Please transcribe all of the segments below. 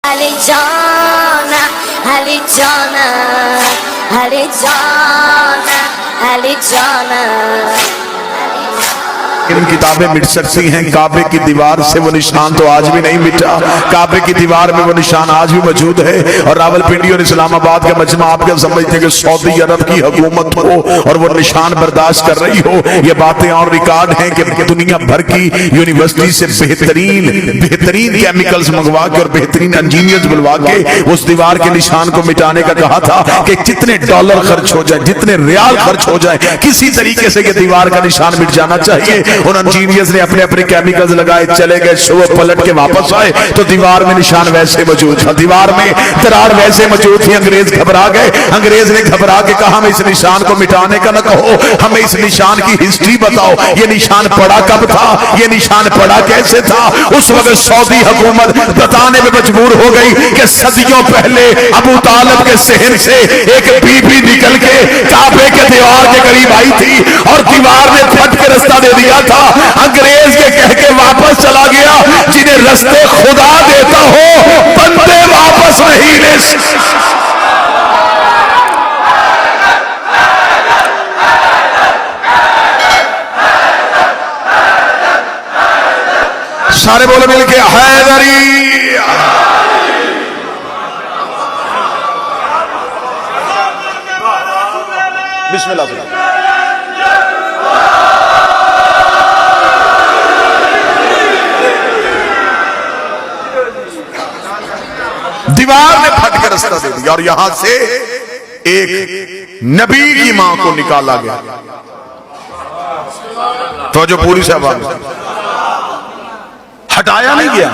Ali Jana, Ali Jana, Ali Jana, Ali Jana. इन किताबें मिट सकती हैं, काबे की दीवार से वो निशान तो आज भी नहीं मिटा। काबे की दीवार में वो निशान आज भी मौजूद है। और रावलपिंडी और इस्लामाबाद का मजमा आप क्या समझते हैं कि सऊदी अरब की हुकूमत हो और वो निशान बर्दाश्त कर रही हो? ये बातें और रिकॉर्ड हैं कि दुनिया भर की यूनिवर्सिटी से बेहतरीन केमिकल्स मंगवा के और बेहतरीन इंजीनियर्स बुलवा के उस दीवार के निशान को मिटाने का कहा था कि जितने डॉलर खर्च हो जाए, जितने रियाल खर्च हो जाए, किसी तरीके से ये दीवार का निशान मिट जाना चाहिए। उन इंजीनियर्स ने अपने अपने केमिकल्स लगाए, चले गए, सुबह पलट के वापस आए तो दीवार में निशान वैसे मौजूद था, दीवार में दरार वैसे मौजूद थी। अंग्रेज घबरा गए। अंग्रेज ने घबरा के कहा हमें इस निशान को मिटाने का न कहो, हमें इस निशान की हिस्ट्री बताओ। ये निशान पड़ा कब था, ये निशान पड़ा कैसे था? उस वक्त सऊदी हुकूमत बताने में मजबूर हो गई कि सदियों पहले अबू तालिब के सहन से एक बीबी निकल के काबे के दीवार के करीब आई थी और दीवार ने फट के रास्ता दे दिया था। अंग्रेज के कह के वापस चला गया। जिन्हें रास्ते खुदा देता हो बंदे वापस नहीं ले सारे बोले मिलके हैदरी। बिस्मिल्लाह। दीवार ने फट के रास्ता दे दिया और यहां से एक नबी की मां को निकाला गया। तो जो पूरी साहब हटाया नहीं गया।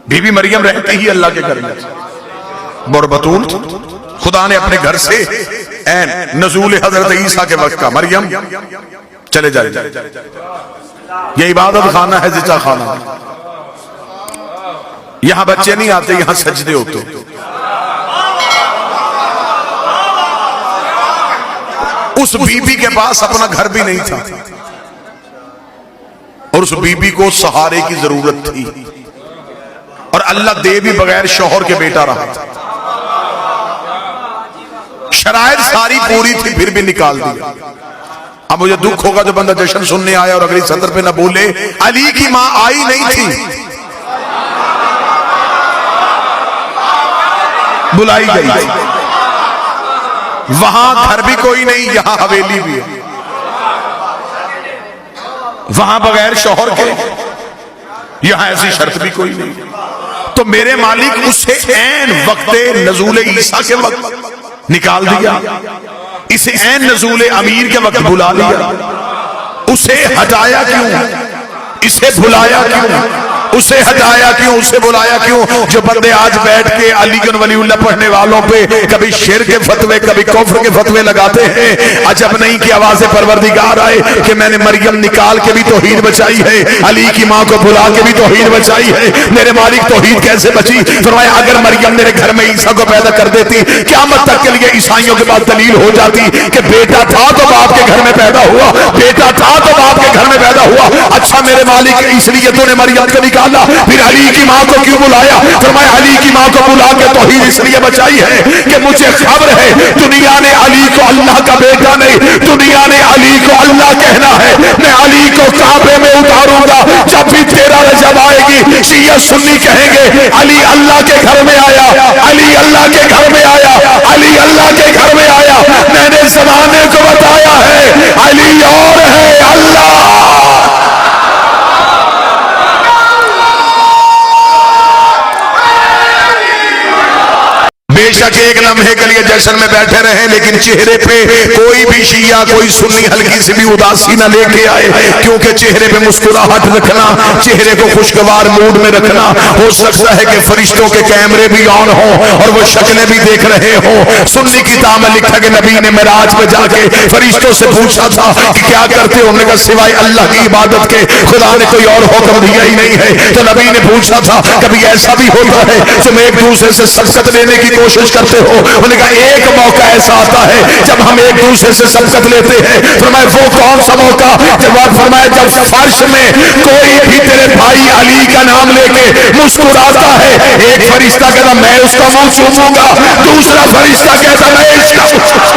बीबी मरियम रहती ही अल्लाह के घर में बरबतूल खुदा ने अपने घर से नज़ूल हजरत ईसा के वक्त का मरियम चले जाए। ये इबादत खाना है, जिचा खाना। यहां बच्चे नहीं आते, यहां सजदे होते। उस बीबी के पास अपना घर भी नहीं था और उस बीबी को सहारे की जरूरत थी और अल्लाह दे भी बगैर शौहर के बेटा रहा था। शराइत सारी पूरी थी, फिर भी निकाल दिया। अब मुझे दुख होगा जो बंदा जश्न सुनने आया और अगली सतर पे ना बोले अली की मां आई नहीं थी, बुलाई गई। वहां घर भी कोई नहीं, यहां हवेली भी है। वहां बगैर शौहर के, यहां ऐसी शर्त भी कोई नहीं। तो मेरे मालिक उसे ऐन वक्ते नज़ूल ईसा के वक्त निकाल दिया, इसे ऐन नज़ूल अमीर के वक्त बुला लिया। उसे हटाया क्यों, इसे बुलाया क्यों, उसे हटाया क्यों, उसे बुलाया क्यों? जो बंदे आज बैठ के अली वलीउल्लाह पढ़ने वालों पे कभी शेर के फतवे, कभी कुफ्र के फतवे लगाते हैं, अजब नहीं कि आवाज़े परवरदिगार आए कि मैंने मरियम निकाल के भी तौहीद बचाई है, अली की मां को बुला के भी तौहीद बचाई है। मेरे मालिक तौहीद कैसे बची? फरमाया अगर मरियम मेरे घर में ईसा को पैदा कर देती, क़यामत तक के लिए ईसाइयों के पास दलील हो जाती कि बेटा था तो बाप के घर में पैदा हुआ, बेटा था तो बाप के घर में पैदा हुआ। अच्छा मेरे मालिक इसलिए तूने मरियम को निकाला, फिर अली की मां को क्यों बुलाया? फरमाया अली की मां को बुला के तौहीद इसलिए बचाई है कि मुझे खबर है दुनिया ने अली को अल्लाह का बेटा नहीं, दुनिया ने अली को अल्लाह कहना है। मैं अली को काबे में उतारूंगा, जब भी तेरा रजब आएगी शिया सुन्नी कहेंगे अली अल्लाह के घर में आया, अली अल्लाह के घर में आया, अली अल्लाह के घर में आया। मैंने ज़माने को बताया है अली और है अल्लाह। बेशक एक लम्हे के लिए जश्न में बैठे रहे, लेकिन चेहरे पे कोई भी शिया, कोई सुन्नी हल्की से भी उदासी न लेके आए, क्योंकि चेहरे पे मुस्कुराहट रखना, चेहरे को खुशगवार मूड में रखना। हो सकता है कि फरिश्तों के कैमरे भी ऑन हो और वो शक्लें भी देख रहे हो। सुन्नी किताब में लिखा कि नबी ने मेराज में जाके फरिश्तों से पूछा था कि क्या करते हो? उन्होंने कहा सिवाय अल्लाह की इबादत के खुदा ने कोई और हुक्म दिया ही नहीं है। तो नबी ने पूछा था कभी ऐसा भी होता है तुम एक दूसरे से सबकत लेने की कोशिश करते हो? उन्होंने कहा एक मौका ऐसा आता है जब हम एक दूसरे से सबकत लेते हैं। फरमाया वो कौन सा मौका? जवाब फरमाया जब फर्श में कोई भी तेरे भाई अली का नाम लेके मुस्कुराता है, فرشتہ کہتا میں اس کا منہ چوموں گا، دوسرا فرشتہ کہتا میں اس کا منہ